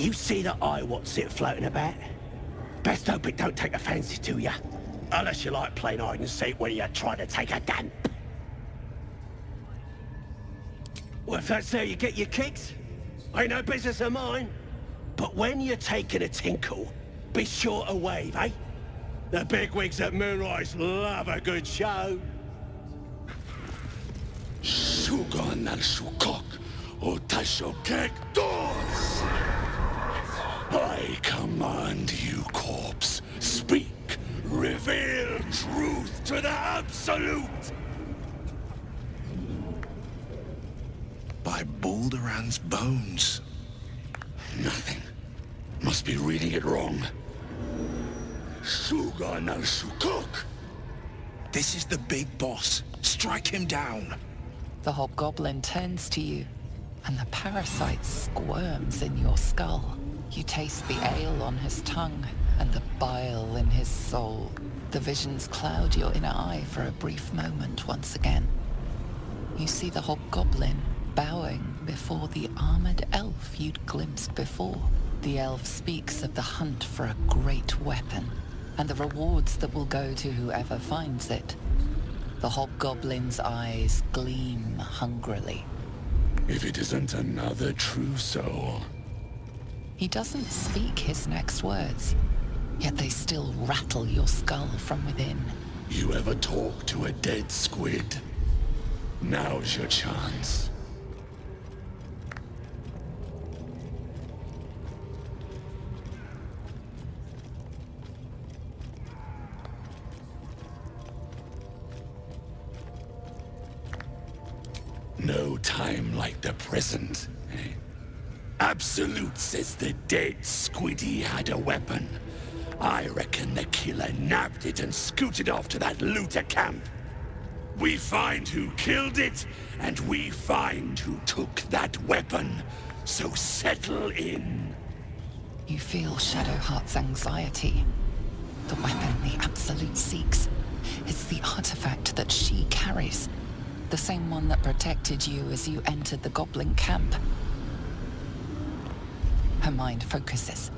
You see the eye what's it floating about? Best hope it don't take a fancy to you. Unless you like playing hide and seek when you're trying to take a damp. Well, if that's how you get your kicks, ain't no business of mine. But when you're taking a tinkle, be sure to wave, eh? The bigwigs at Moonrise love a good show. Sugan al Sukok, Otasho Kek Doors! I command you, corpse. Speak. Reveal truth to the Absolute! By Balderan's bones. Nothing. Must be reading it wrong. Sugan al Sukok! This is the big boss. Strike him down. The hobgoblin turns to you, and the parasite squirms in your skull. You taste the ale on his tongue, and the bile in his soul. The visions cloud your inner eye for a brief moment once again. You see the hobgoblin bowing before the armored elf you'd glimpsed before. The elf speaks of the hunt for a great weapon, and the rewards that will go to whoever finds it. The hobgoblin's eyes gleam hungrily. If it isn't another true soul. He doesn't speak his next words, yet they still rattle your skull from within. You ever talk to a dead squid? Now's your chance. No time like the present. Absolute says the dead squiddy had a weapon. I reckon the killer nabbed it and scooted off to that looter camp. We find who killed it, and we find who took that weapon. So settle in. You feel Shadowheart's anxiety. The weapon the Absolute seeks. It's the artifact that she carries. The same one that protected you as you entered the goblin camp. Her mind focuses.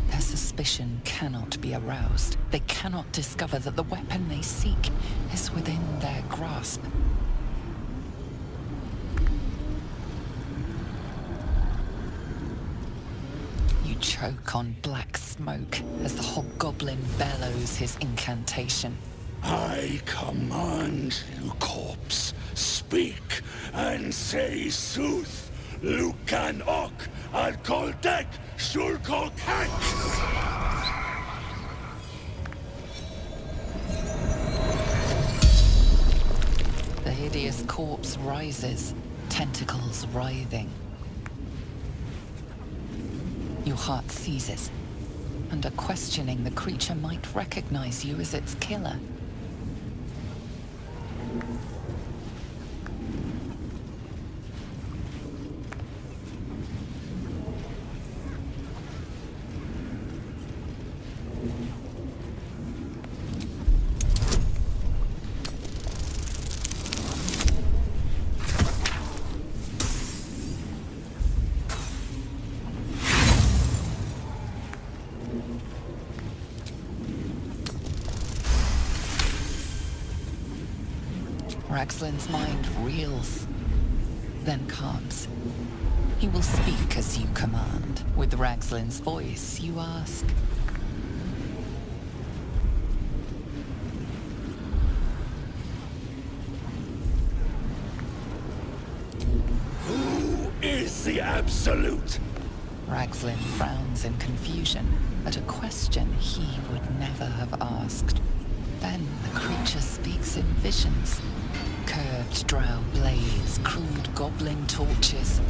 Her suspicion cannot be aroused. They cannot discover that the weapon they seek is within their grasp. You choke on black smoke as the hobgoblin bellows his incantation. I command you, corpse. Speak and say sooth. Lucan Ok al Koldek Shulkok Hank. The hideous corpse rises, tentacles writhing. Your heart seizes. Under questioning, the creature might recognize you as its killer. Raxlin's mind reels, then calms. He will speak as you command. With Raxlin's voice, you ask. Who is the Absolute? Raxlin frowns in confusion at a question he would never have asked. Then the creature speaks in visions. Curved drow blades, crude goblin torches,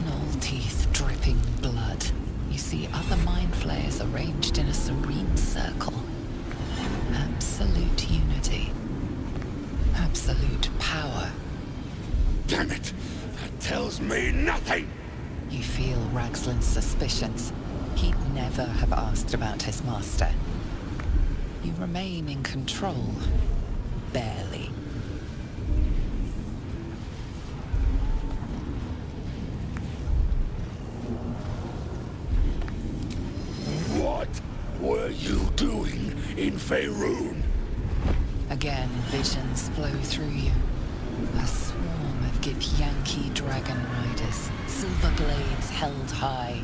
gnoll teeth dripping blood. You see other mind flayers arranged in a serene circle. Absolute unity. Absolute power. Damn it! That tells me nothing! You feel Raxlin's suspicions. He'd never have asked about his master. You remain in control. Barely. were you doing in Faerun? Again, visions flow through you. A swarm of Githyanki dragon riders, silver blades held high,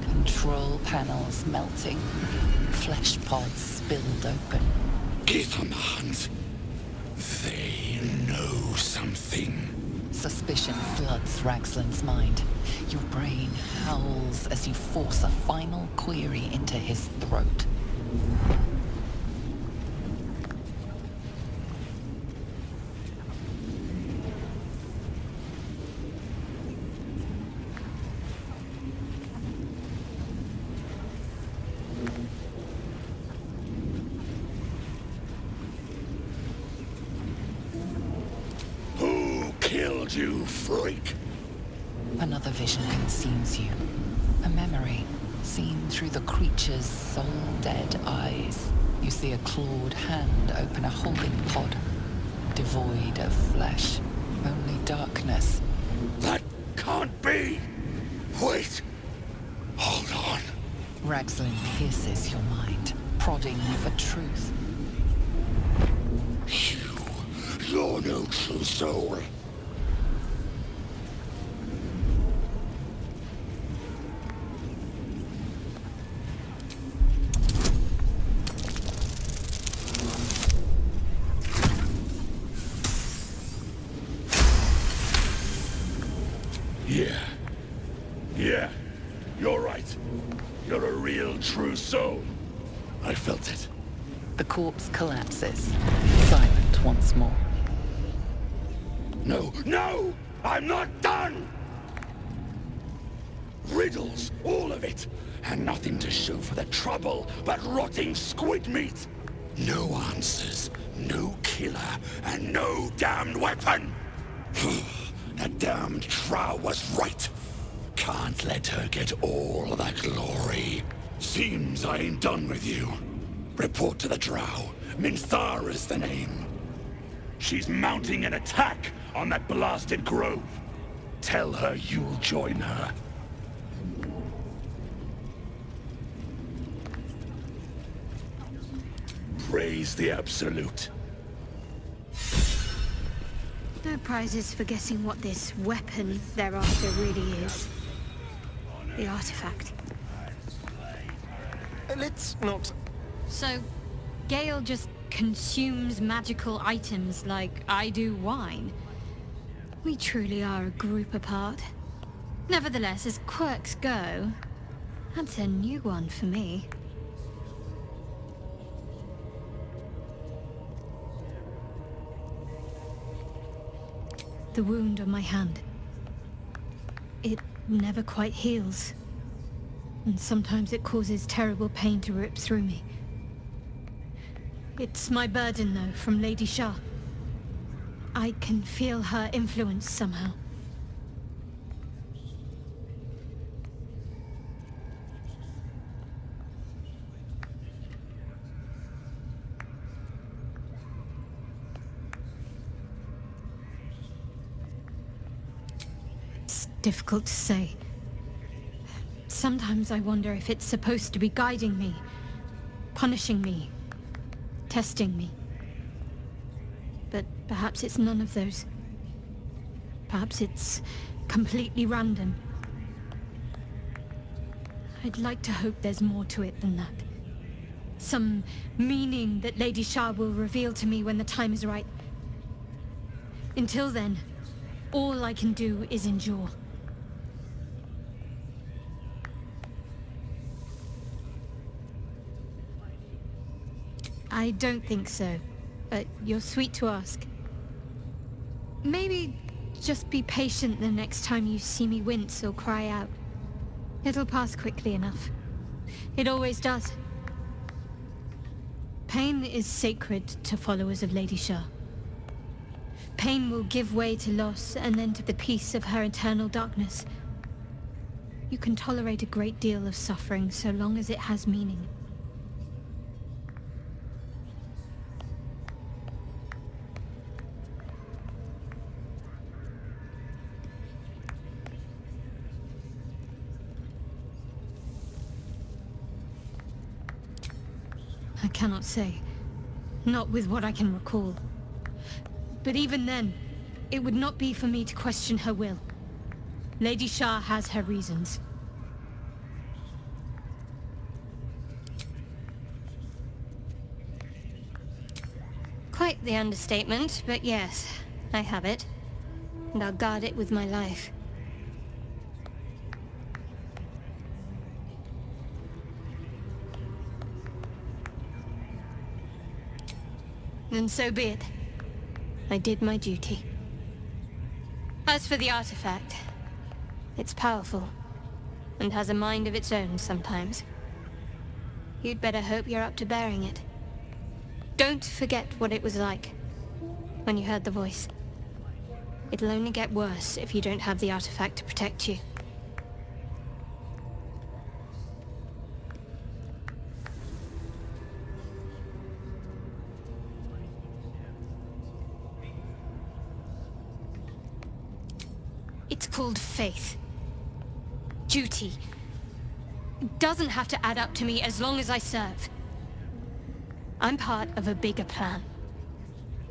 control panels melting, flesh pods spilled open. Githemans. They know something. Suspicion floods Ragsland's mind. Your brain howls as you force a final query into his throat. Killed you, freak! Another vision consumes you. A memory, seen through the creature's soul-dead eyes. You see a clawed hand open a holding pod, devoid of flesh, only darkness. That can't be! Wait! Hold on. Ragsland pierces your mind, prodding for truth. You're no true soul. Yeah, you're right. You're a real true soul. I felt it. The corpse collapses, silent once more. No! I'm not done! Riddles, all of it, and nothing to show for the trouble but rotting squid meat. No answers, no killer, and no damned weapon. That damned Trow was right. Can't let her get all the glory. Seems I ain't done with you. Report to the Drow. Minthar is the name. She's mounting an attack on that blasted grove. Tell her you'll join her. Praise the Absolute. No prizes for guessing what this weapon they're after really is. The artifact. Let's not... So, Gale just consumes magical items like I do wine. We truly are a group apart. Nevertheless, as quirks go, that's a new one for me. The wound on my hand. It never quite heals. And sometimes it causes terrible pain to rip through me. It's my burden, though, from Lady Shah. I can feel her influence somehow. It's difficult to say. Sometimes I wonder if it's supposed to be guiding me, punishing me, testing me. But perhaps it's none of those. Perhaps it's completely random. I'd like to hope there's more to it than that. Some meaning that Lady Shah will reveal to me when the time is right. Until then, all I can do is endure. I don't think so, but you're sweet to ask. Maybe just be patient the next time you see me wince or cry out. It'll pass quickly enough. It always does. Pain is sacred to followers of Lady Shah. Pain will give way to loss and then to the peace of her eternal darkness. You can tolerate a great deal of suffering so long as it has meaning. I cannot say. Not with what I can recall. But even then, it would not be for me to question her will. Lady Shah has her reasons. Quite the understatement, but yes, I have it. And I'll guard it with my life. Then so be it. I did my duty. As for the artifact, it's powerful, and has a mind of its own sometimes. You'd better hope you're up to bearing it. Don't forget what it was like when you heard the voice. It'll only get worse if you don't have the artifact to protect you. It's called faith. Duty. It doesn't have to add up to me as long as I serve. I'm part of a bigger plan.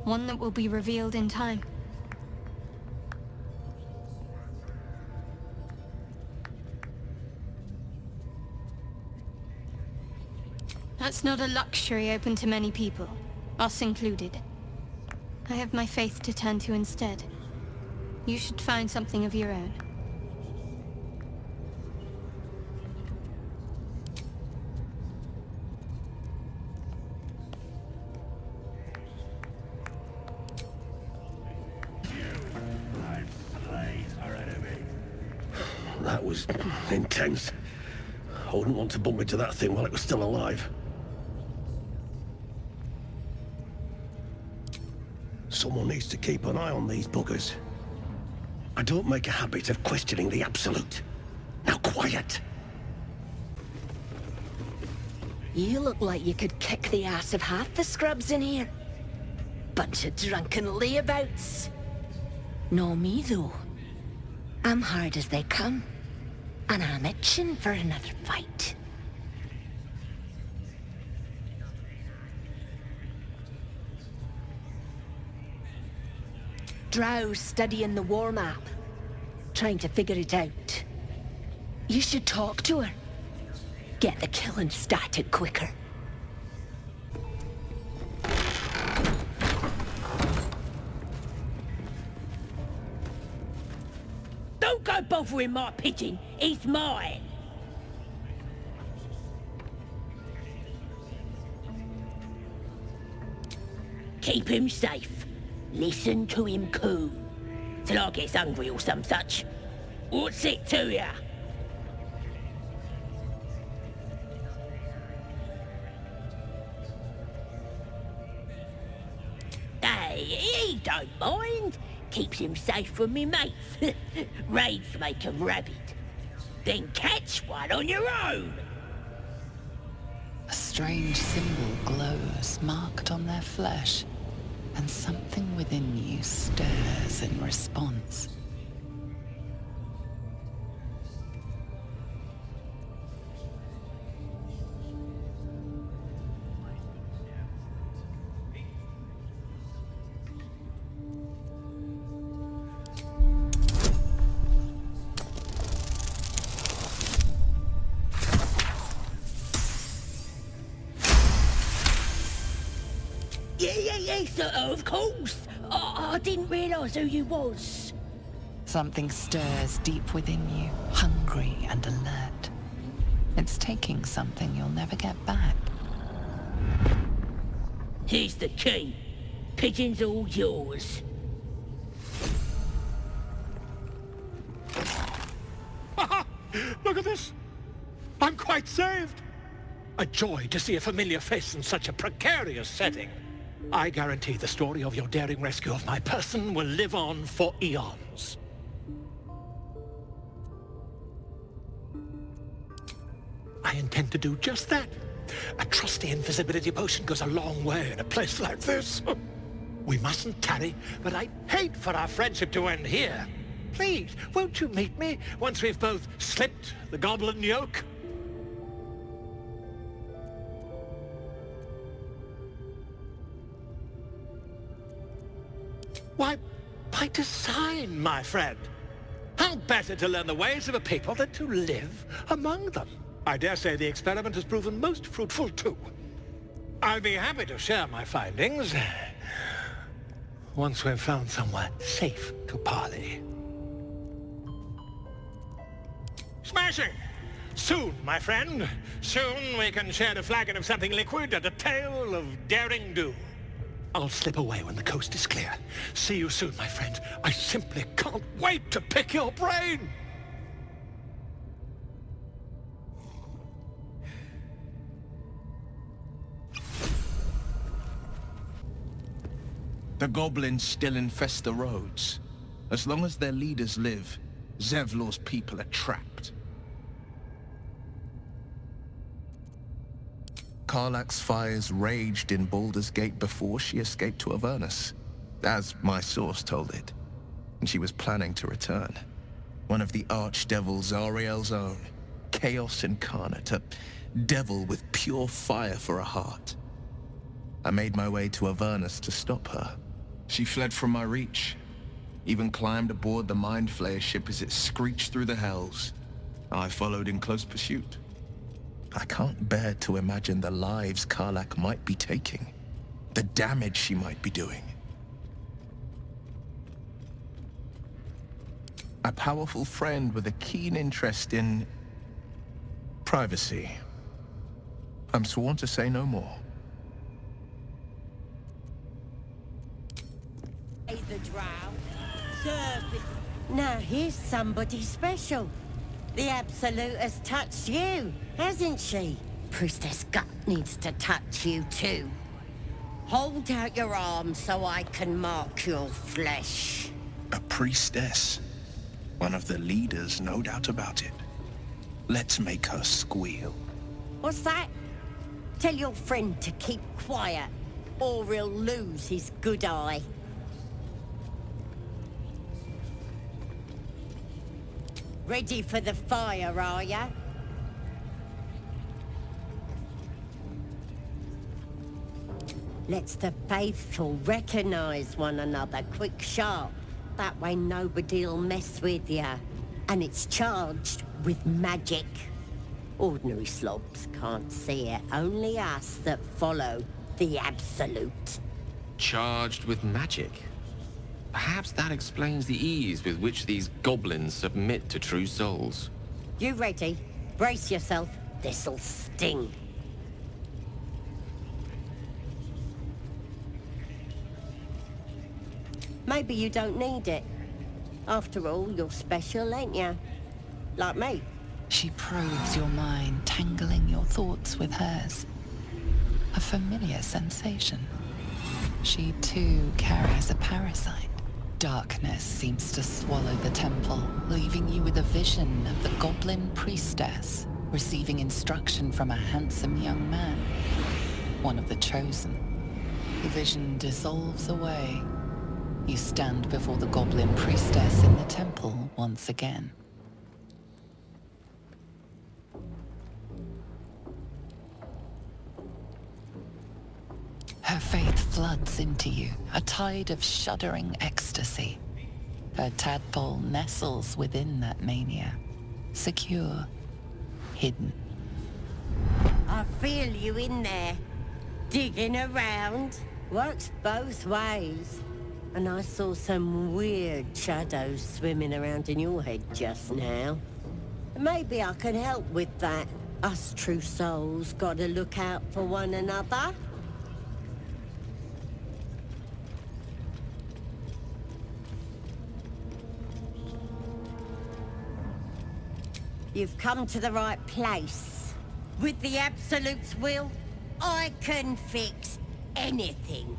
One that will be revealed in time. That's not a luxury open to many people, us included. I have my faith to turn to instead. You should find something of your own. That was intense. I wouldn't want to bump into that thing while it was still alive. Someone needs to keep an eye on these buggers. I don't make a habit of questioning the absolute. Now quiet! You look like you could kick the ass of half the scrubs in here. Bunch of drunken layabouts. No me though. I'm hard as they come. And I'm itching for another fight. Drow's studying the war map. Trying to figure it out. You should talk to her. Get the killing started quicker. Don't go bothering my pigeon. He's mine. Keep him safe. Listen to him coo. Till I gets hungry or some such. What's it to ya? Hey, he don't mind. Keeps him safe from me mates. Raids make 'em rabid. Then catch one on your own. A strange symbol glows, marked on their flesh, and something within you stirs in response. Yeah, of course. I didn't realise who you was. Something stirs deep within you, hungry and alert. It's taking something you'll never get back. Here's the key. Pigeon's all yours. Look at this! I'm quite saved! A joy to see a familiar face in such a precarious setting. I guarantee the story of your daring rescue of my person will live on for eons. I intend to do just that. A trusty invisibility potion goes a long way in a place like this. We mustn't tarry, but I'd hate for our friendship to end here. Please, won't you meet me once we've both slipped the goblin yoke? Why, by design, my friend. How better to learn the ways of a people than to live among them? I dare say the experiment has proven most fruitful, too. I'll be happy to share my findings once we've found somewhere safe to parley. Smashing! Soon, my friend. Soon we can share a flagon of something liquid and a tale of daring do. I'll slip away when the coast is clear. See you soon, my friend. I simply can't wait to pick your brain! The goblins still infest the roads. As long as their leaders live, Zevlor's people are trapped. Karlach's fires raged in Baldur's Gate before she escaped to Avernus, as my source told it, and she was planning to return. One of the archdevils Zariel's own, chaos incarnate, a devil with pure fire for a heart. I made my way to Avernus to stop her. She fled from my reach, even climbed aboard the Mind Flayer ship as it screeched through the hells. I followed in close pursuit. I can't bear to imagine the lives Karlach might be taking, the damage she might be doing. A powerful friend with a keen interest in privacy. I'm sworn to say no more. The drow. Serve it. Now here's somebody special. The Absolute has touched you, hasn't she? Priestess Gut needs to touch you too. Hold out your arm so I can mark your flesh. A priestess. One of the leaders, no doubt about it. Let's make her squeal. What's that? Tell your friend to keep quiet, or he'll lose his good eye. Ready for the fire, are ya? Let's the faithful recognize one another quick sharp. That way nobody'll mess with ya. And it's charged with magic. Ordinary slobs can't see it, only us that follow the Absolute. Charged with magic? Perhaps that explains the ease with which these goblins submit to true souls. You ready? Brace yourself. This'll sting. Maybe you don't need it. After all, you're special, ain't ya? Like me. She probes your mind, tangling your thoughts with hers. A familiar sensation. She too carries a parasite. Darkness seems to swallow the temple, leaving you with a vision of the goblin priestess receiving instruction from a handsome young man, one of the chosen. The vision dissolves away. You stand before the goblin priestess in the temple once again. Her faith floods into you, a tide of shuddering ecstasy. Her tadpole nestles within that mania, secure, hidden. I feel you in there, digging around. Works both ways. And I saw some weird shadows swimming around in your head just now. Maybe I can help with that. Us true souls gotta look out for one another. You've come to the right place. With the Absolute's will, I can fix anything.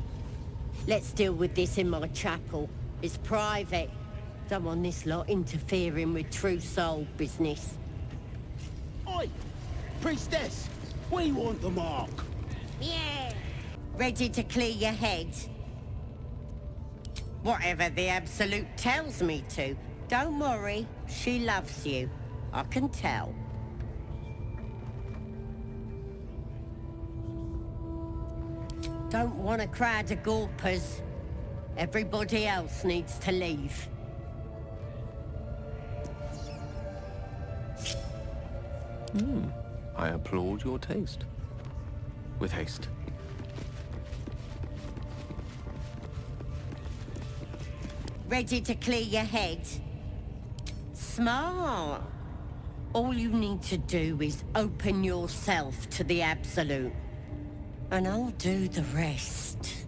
Let's deal with this in my chapel. It's private. Don't want this lot interfering with true soul business. Oi! Priestess! We want the mark! Yeah. Ready to clear your head? Whatever the Absolute tells me to. Don't worry, she loves you. I can tell. Don't want a crowd of gawpers. Everybody else needs to leave. I applaud your taste. With haste. Ready to clear your head? Smart. All you need to do is open yourself to the Absolute. And I'll do the rest.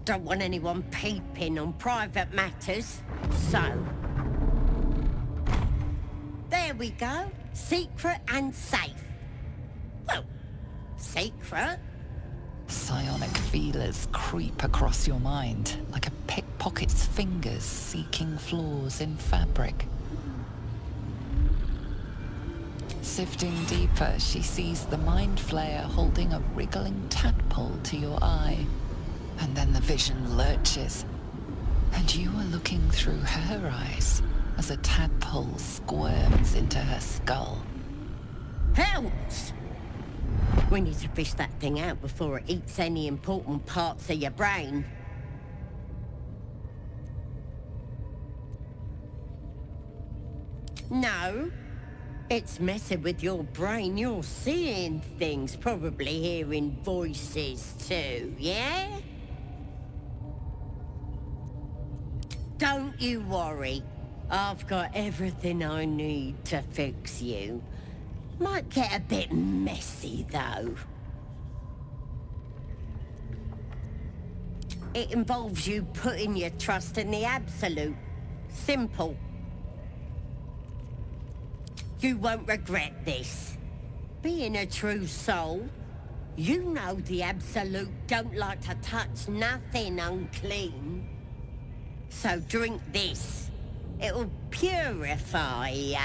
Don't want anyone peeping on private matters, so... There we go. Secret and safe. Well, secret. Psionic feelers creep across your mind like a pickpocket's fingers seeking flaws in fabric. Sifting deeper, she sees the Mind Flayer holding a wriggling tadpole to your eye. And then the vision lurches, and you are looking through her eyes as a tadpole squirms into her skull. Hells! We need to fish that thing out before it eats any important parts of your brain. No. It's messing with your brain. You're seeing things, probably hearing voices too, yeah? Don't you worry. I've got everything I need to fix you. Might get a bit messy, though. It involves you putting your trust in the Absolute. Simple. You won't regret this. Being a true soul, you know the Absolute don't like to touch nothing unclean. So drink this. It'll purify ya.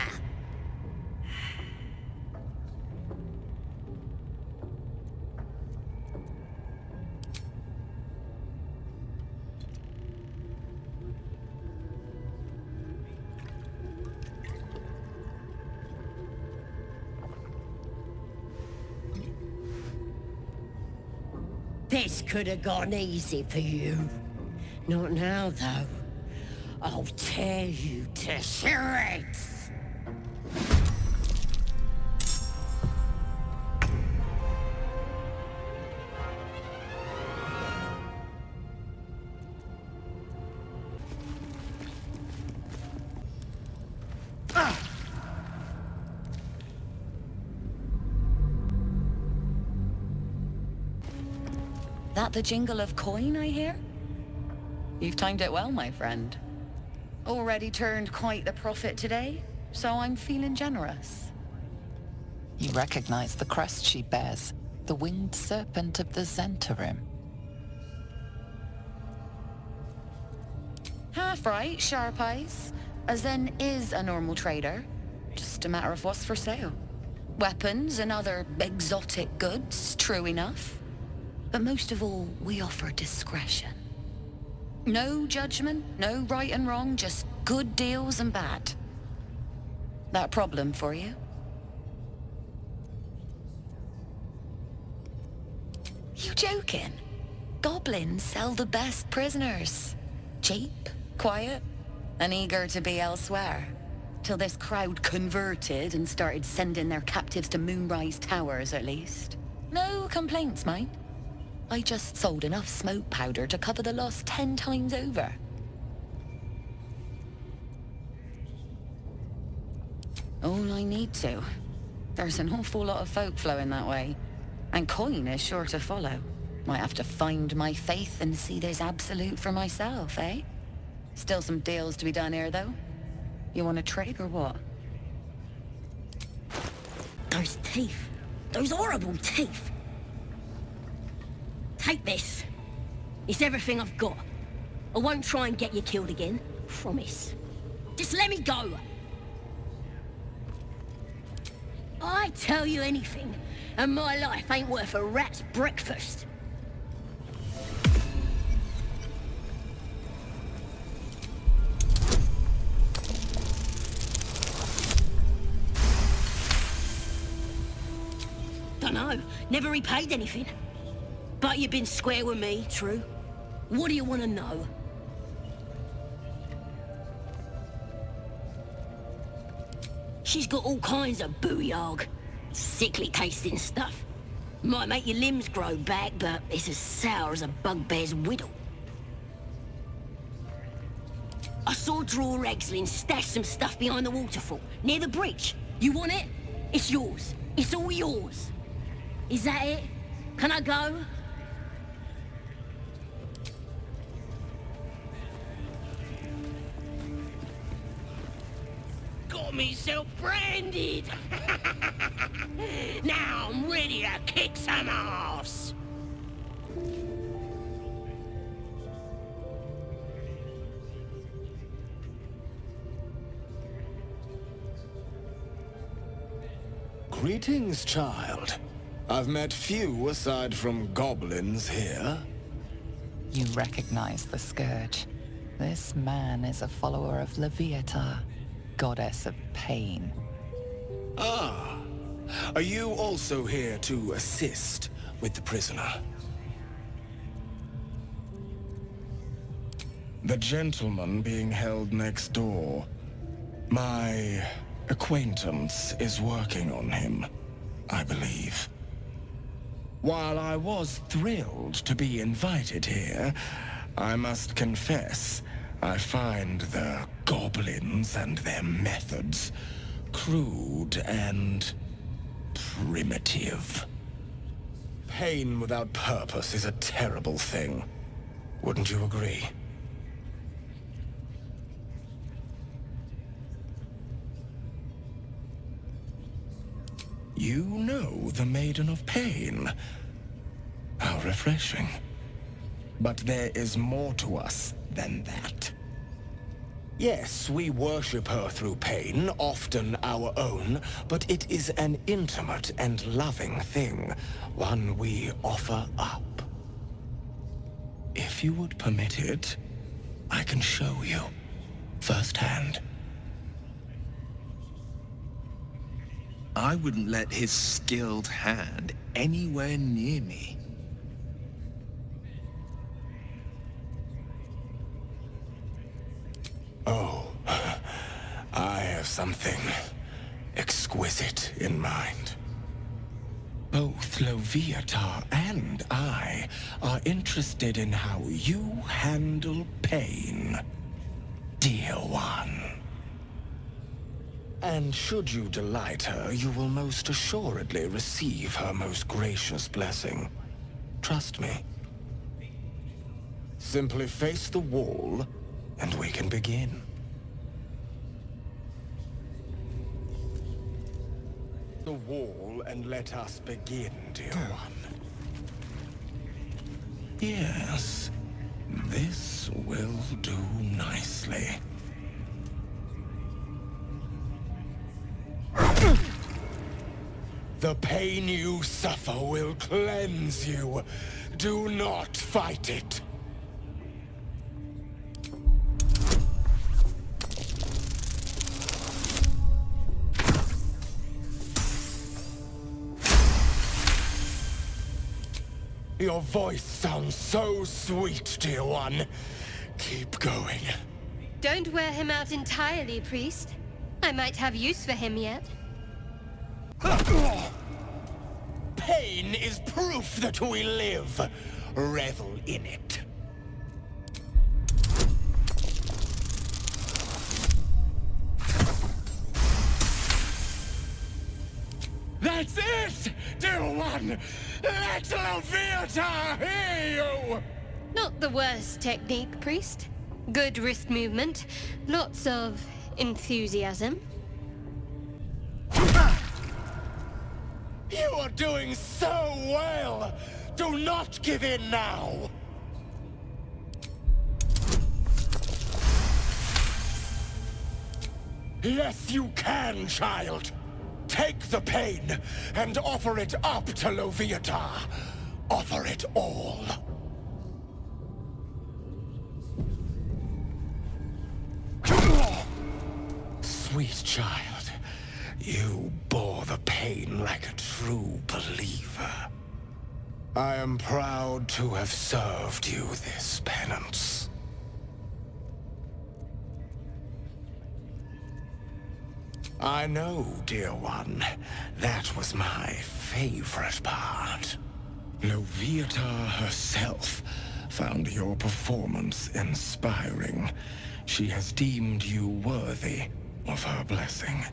This could have gone easy for you. Not now, though. I'll tear you to shreds. That the jingle of coin, I hear? You've timed it well, my friend. Already turned quite the profit today, so I'm feeling generous. You recognize the crest she bears, the winged serpent of the Zentarim. Half right, sharp eyes. A Zen is a normal trader. Just a matter of what's for sale. Weapons and other exotic goods, true enough. But most of all, we offer discretion. No judgment, no right and wrong, just good deals and bad. That a problem for you? You joking? Goblins sell the best prisoners. Cheap, quiet, and eager to be elsewhere. Till this crowd converted and started sending their captives to Moonrise Towers, at least. No complaints, mind. I just sold enough smoke powder to cover the loss 10 times over. All I need to. There's an awful lot of folk flowing that way. And coin is sure to follow. Might have to find my faith and see this Absolute for myself, eh? Still some deals to be done here, though. You want to trade or what? Those teeth. Those horrible teeth. Take this. It's everything I've got. I won't try and get you killed again. Promise. Just let me go. I tell you anything, and my life ain't worth a rat's breakfast. Dunno. Never repaid anything. But you've been square with me, true? What do you want to know? She's got all kinds of booyog. Sickly tasting stuff. Might make your limbs grow back, but it's as sour as a bugbear's whittle. I saw Dror Egslin stash some stuff behind the waterfall, near the bridge. You want it? It's yours. It's all yours. Is that it? Can I go? Got myself branded! Now I'm ready to kick some ass! Greetings, child. I've met few aside from goblins here. You recognize the Scourge. This man is a follower of Leviata, goddess of pain. Ah. Are you also here to assist with the prisoner? The gentleman being held next door. My acquaintance is working on him, I believe. While I was thrilled to be invited here, I must confess, I find the goblins and their methods crude and primitive. Pain without purpose is a terrible thing. Wouldn't you agree? You know the Maiden of Pain. How refreshing. But there is more to us than that. Yes, we worship her through pain, often our own, but it is an intimate and loving thing, one we offer up. If you would permit it, I can show you firsthand. I wouldn't let his skilled hand anywhere near me. Oh, I have something exquisite in mind. Both Leviata and I are interested in how you handle pain, dear one. And should you delight her, you will most assuredly receive her most gracious blessing. Trust me. Simply face the wall, and we can begin. The wall, and let us begin, dear one. Yes, this will do nicely. The pain you suffer will cleanse you. Do not fight it. Your voice sounds so sweet, dear one. Keep going. Don't wear him out entirely, priest. I might have use for him yet. Pain is proof that we live. Revel in it. That's it, dear one! Let Leviata hear you! Not the worst technique, priest. Good wrist movement. Lots of enthusiasm. You are doing so well! Do not give in now! Yes, you can, child! Take the pain and offer it up to Leviata. Offer it all. Sweet child, you bore the pain like a true believer. I am proud to have served you this penance. I know, dear one. That was my favorite part. Loviatar herself found your performance inspiring. She has deemed you worthy of her blessing.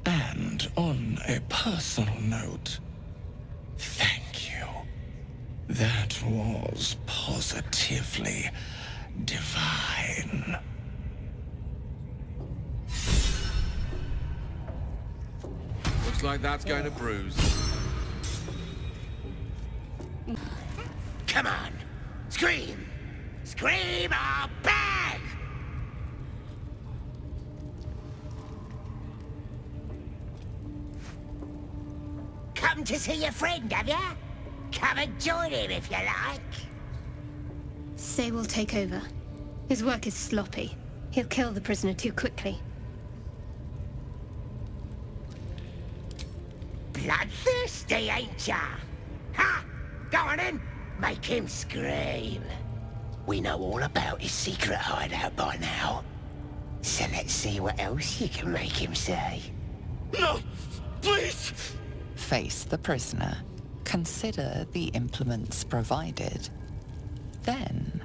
And on a personal note, thank you. That was positively divine. Looks like that's going to bruise. Come on! Scream! Scream or bang! Come to see your friend, have ya? Come and join him if you like. Say we'll take over. His work is sloppy. He'll kill the prisoner too quickly. Bloodthirsty, ain't ya? Ha! Go on in! Make him scream. We know all about his secret hideout by now. So let's see what else you can make him say. No! Please! Face the prisoner. Consider the implements provided. Then...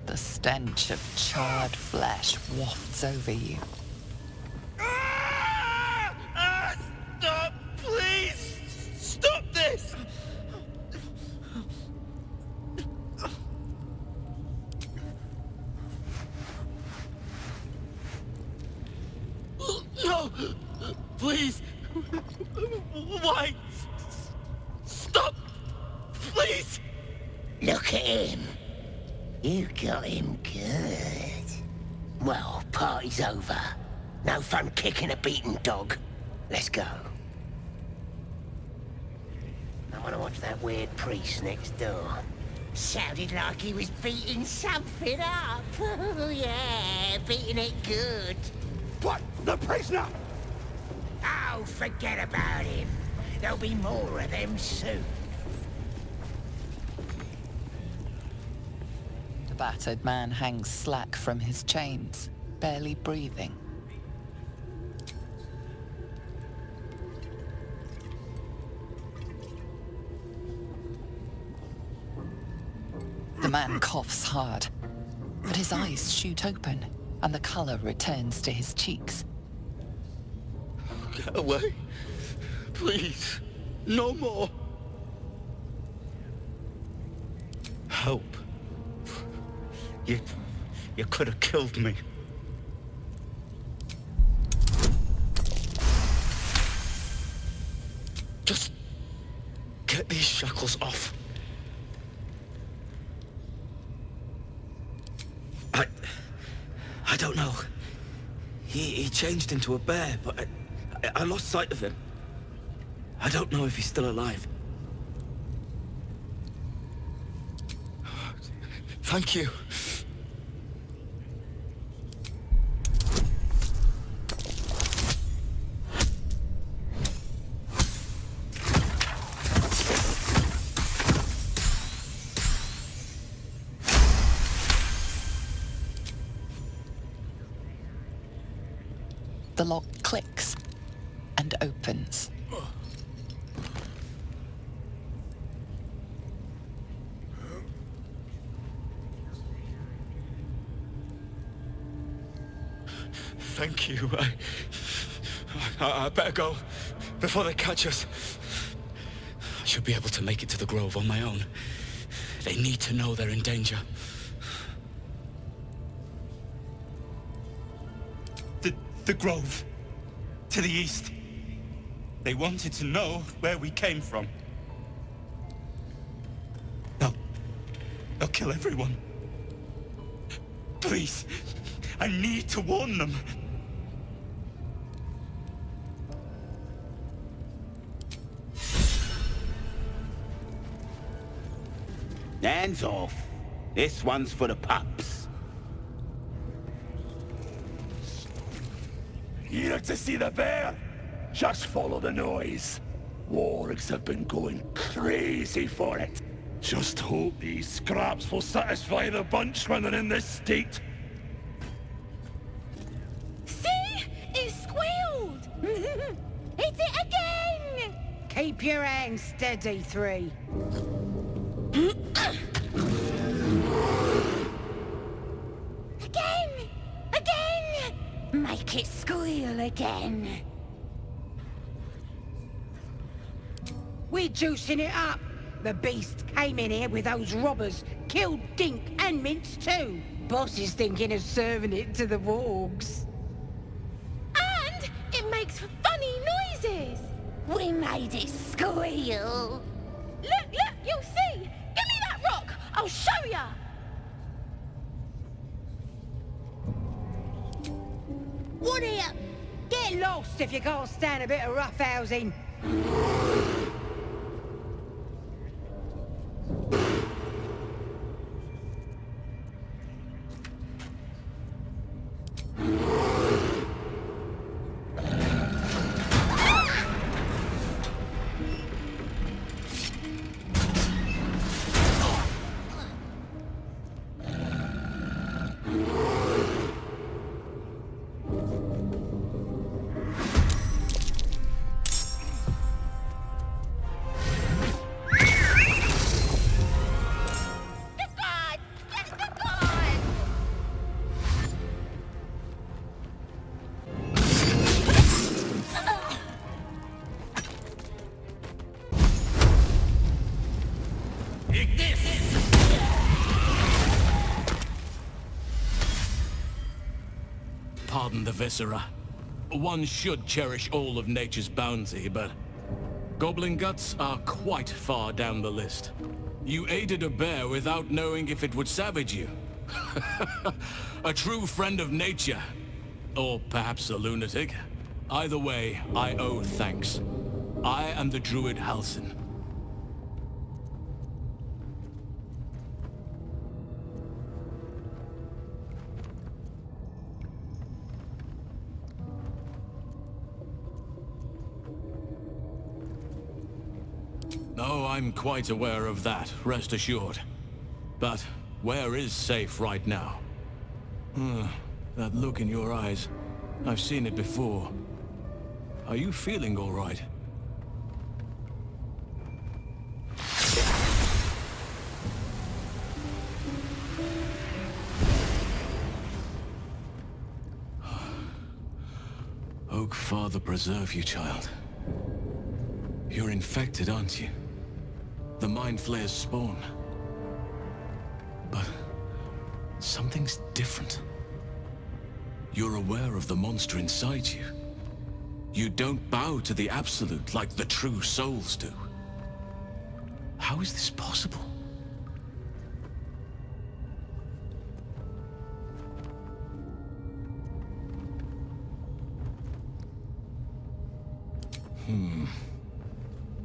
the stench of charred flesh wafts over you. Stop! Please! Stop this! No! Please! Why? Stop! Please! Look at him! You got him good. Well, party's over. No fun kicking a beaten dog. Let's go. I want to watch that weird priest next door. Sounded like he was beating something up. Oh, yeah, beating it good. What? The prisoner? Oh, forget about him. There'll be more of them soon. The battered man hangs slack from his chains, barely breathing. The man coughs hard, but his eyes shoot open, and the color returns to his cheeks. Get away. Please. No more. Help. You could have killed me. Just get these shackles off. I don't know. He changed into a bear, but I lost sight of him. I don't know if he's still alive. Thank you. The lock clicks and opens. Thank you. I better go before they catch us. I should be able to make it to the Grove on my own. They need to know they're in danger. The Grove. To the east. They wanted to know where we came from. They'll kill everyone. Please, I need to warn them. Hands off. This one's for the pups. Here to see the bear? Just follow the noise. Wargs have been going crazy for it. Just hope these scraps will satisfy the bunch when they're in this state. See? It squealed! Hit it again! Keep your hands steady, Three. Again! Again! Make it squeal again. We're juicing it up. The beast came in here with those robbers, killed Dink and Mince too. Boss is thinking of serving it to the wargs. And it makes funny noises. We made it squeal. Look, look, you'll see. Give me that rock. I'll show ya. What here? Get lost if you can't stand a bit of roughhousing. Pardon the viscera. One should cherish all of nature's bounty, but goblin guts are quite far down the list. You aided a bear without knowing if it would savage you. A true friend of nature. Or perhaps a lunatic. Either way, I owe thanks. I am the druid Halsin. Oh, I'm quite aware of that, rest assured. But where is safe right now? That look in your eyes. I've seen it before. Are you feeling all right? Oak Father preserve you, child. You're infected, aren't you? The Mind Flayer's spawn. But something's different. You're aware of the monster inside you. You don't bow to the Absolute like the true souls do. How is this possible?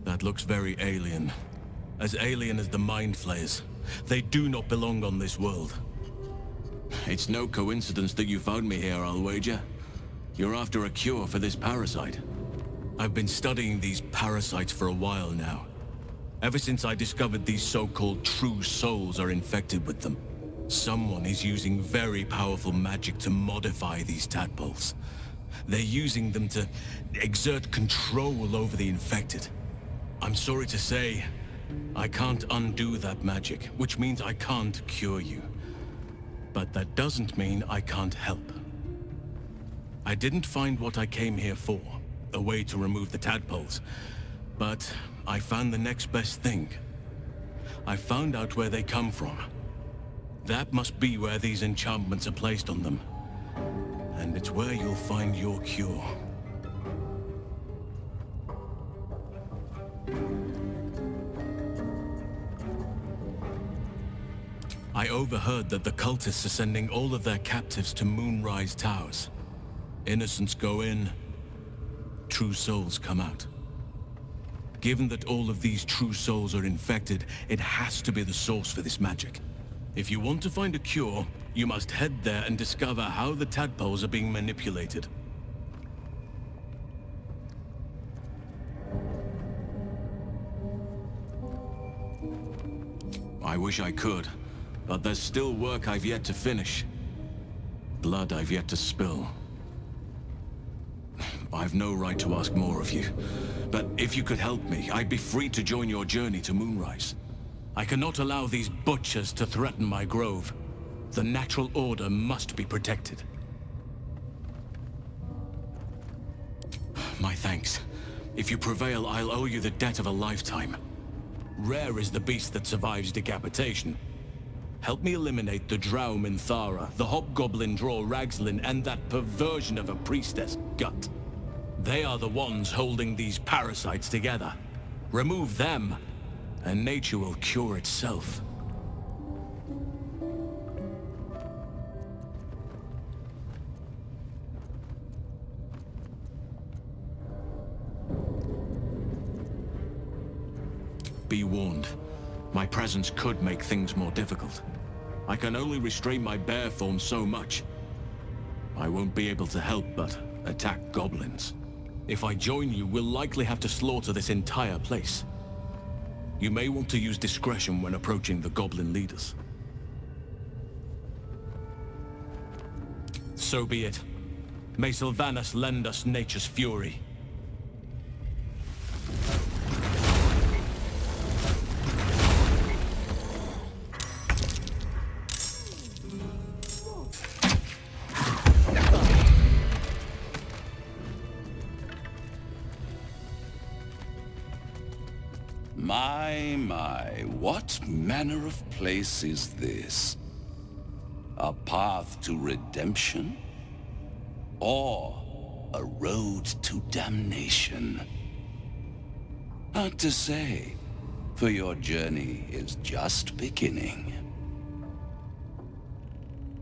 That looks very alien. As alien as the Mind Flayers. They do not belong on this world. It's no coincidence that you found me here, I'll wager. You're after a cure for this parasite. I've been studying these parasites for a while now. Ever since I discovered these so-called true souls are infected with them. Someone is using very powerful magic to modify these tadpoles. They're using them to exert control over the infected. I'm sorry to say, I can't undo that magic, which means I can't cure you. But that doesn't mean I can't help. I didn't find what I came here for, a way to remove the tadpoles. But I found the next best thing. I found out where they come from. That must be where these enchantments are placed on them. And it's where you'll find your cure. I overheard that the cultists are sending all of their captives to Moonrise Towers. Innocents go in, true souls come out. Given that all of these true souls are infected, it has to be the source for this magic. If you want to find a cure, you must head there and discover how the tadpoles are being manipulated. I wish I could, but there's still work I've yet to finish. Blood I've yet to spill. I've no right to ask more of you, but if you could help me, I'd be free to join your journey to Moonrise. I cannot allow these butchers to threaten my grove. The natural order must be protected. My thanks. If you prevail, I'll owe you the debt of a lifetime. Rare is the beast that survives decapitation. Help me eliminate the Drow Minthara, the Hobgoblin Drow Ragzlin, and that perversion of a priestess, Gut. They are the ones holding these parasites together. Remove them, and nature will cure itself. Be warned. My presence could make things more difficult. I can only restrain my bear form so much. I won't be able to help but attack goblins. If I join you, we'll likely have to slaughter this entire place. You may want to use discretion when approaching the goblin leaders. So be it. May Sylvanas lend us nature's fury. My, what manner of place is this? A path to redemption? Or a road to damnation? Hard to say, for your journey is just beginning.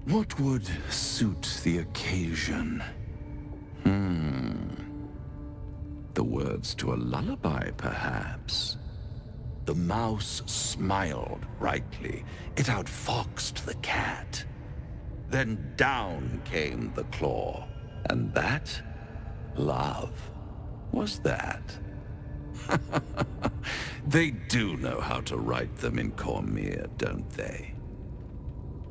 What would suit the occasion? The words to a lullaby, perhaps? The mouse smiled brightly. It outfoxed the cat. Then down came the claw. And that, love, was that. They do know how to write them in Cormyr, don't they?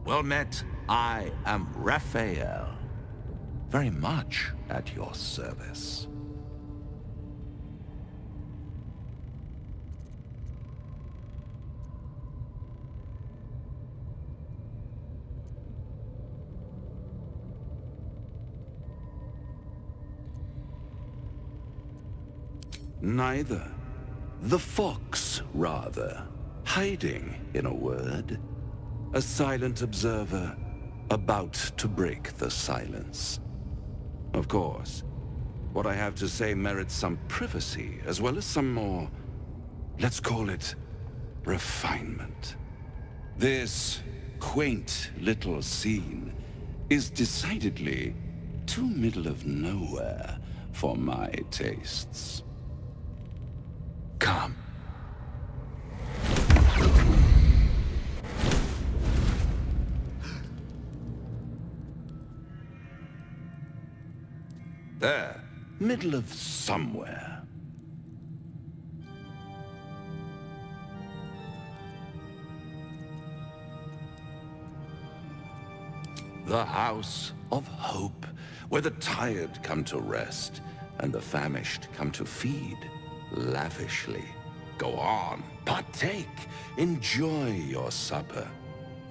Well met, I am Raphael. Very much at your service. Neither. The fox, rather. Hiding, in a word. A silent observer, about to break the silence. Of course, what I have to say merits some privacy, as well as some more, let's call it, refinement. This quaint little scene is decidedly too middle of nowhere for my tastes. Come. There, middle of somewhere. The House of Hope, where the tired come to rest, and the famished come to feed. Lavishly. Go on, partake, enjoy your supper.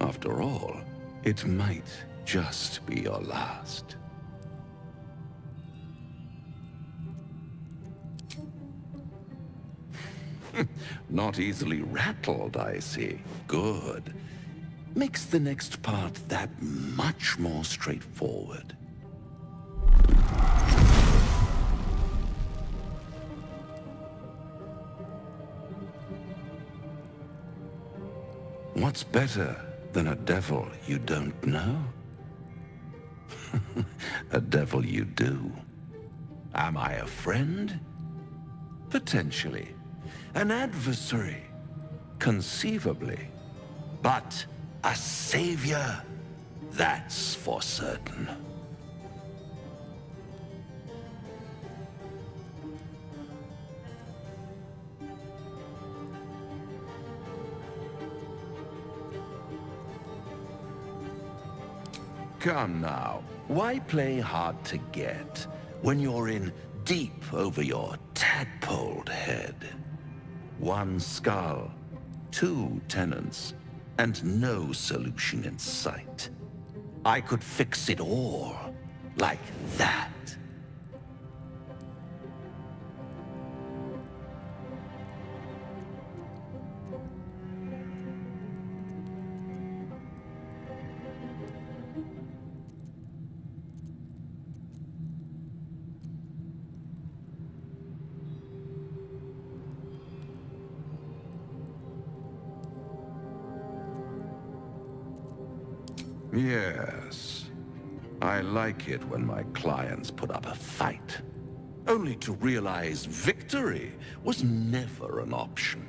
After all, it might just be your last. Not easily rattled, I see. Good. Makes the next part that much more straightforward. What's better than a devil you don't know? A devil you do. Am I a friend? Potentially. an adversary, conceivably. But a savior, that's for certain. Come now, why play hard to get when you're in deep over your tadpoled head? One skull, 2 tenants, and no solution in sight. I could fix it all, like that. Yes. I like it when my clients put up a fight, only to realize victory was never an option.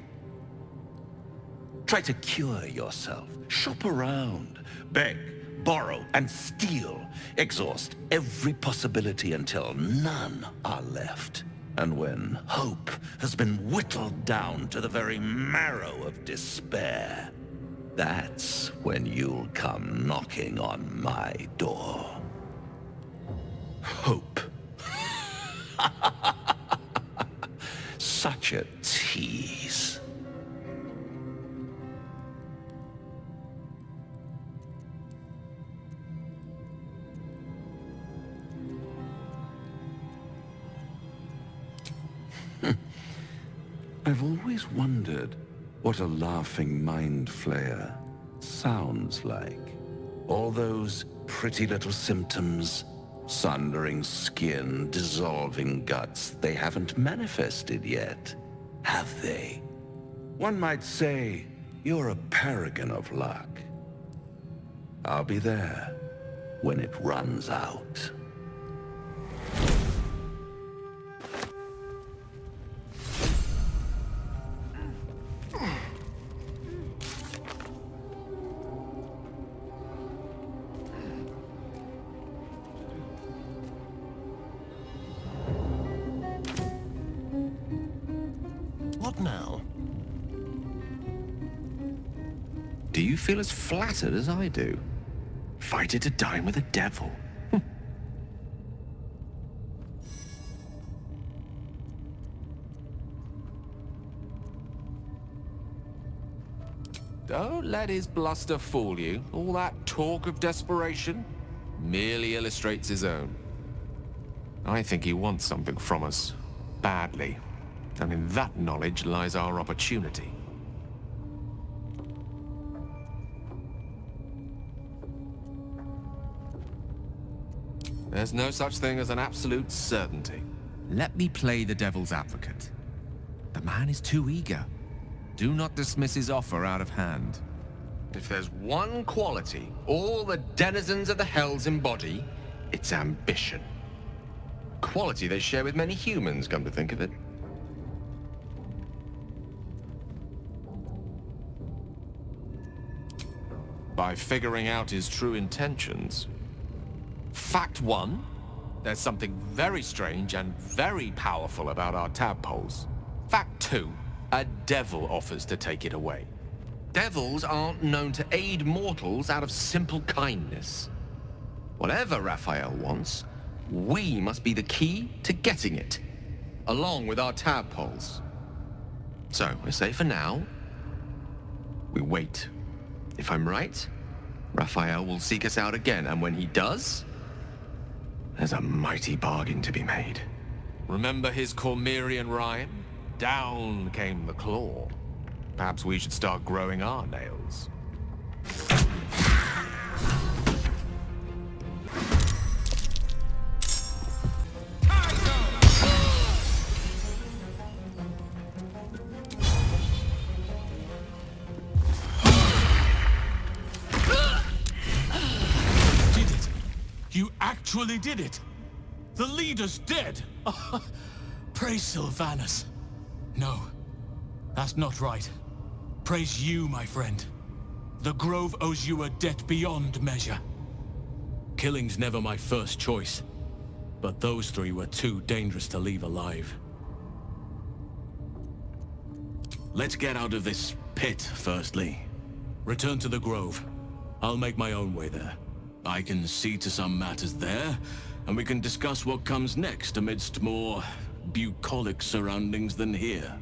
Try to cure yourself, shop around, beg, borrow, and steal. Exhaust every possibility until none are left. And when hope has been whittled down to the very marrow of despair, that's when you'll come knocking on my door. Hope. Such a tease. I've always wondered what a laughing mind flayer sounds like. All those pretty little symptoms, sundering skin, dissolving guts, they haven't manifested yet, have they? One might say you're a paragon of luck. I'll be there when it runs out. Now? Do you feel as flattered as I do? Fighting to dine with a devil. Don't let his bluster fool you. All that talk of desperation merely illustrates his own. I think he wants something from us. Badly. And in that knowledge lies our opportunity. There's no such thing as an absolute certainty. Let me play the devil's advocate. The man is too eager. Do not dismiss his offer out of hand. If there's one quality all the denizens of the Hells embody, it's ambition. Quality they share with many humans, come to think of it. By figuring out his true intentions. Fact 1, there's something very strange and very powerful about our tadpoles. Fact 2, a devil offers to take it away. Devils aren't known to aid mortals out of simple kindness. Whatever Raphael wants, we must be the key to getting it, along with our tadpoles. So, I say for now, we wait. If I'm right, Raphael will seek us out again, and when he does, there's a mighty bargain to be made. Remember his Cormyrean rhyme? Down came the claw. Perhaps we should start growing our nails. You actually did it! The leader's dead! Praise Sylvanus. No, That's not right. Praise you, my friend. The Grove owes you a debt beyond measure. Killing's never my first choice, but those three were too dangerous to leave alive. Let's get out of this pit, firstly. Return to the Grove. I'll make my own way there. I can see to some matters there, and we can discuss what comes next amidst more bucolic surroundings than here.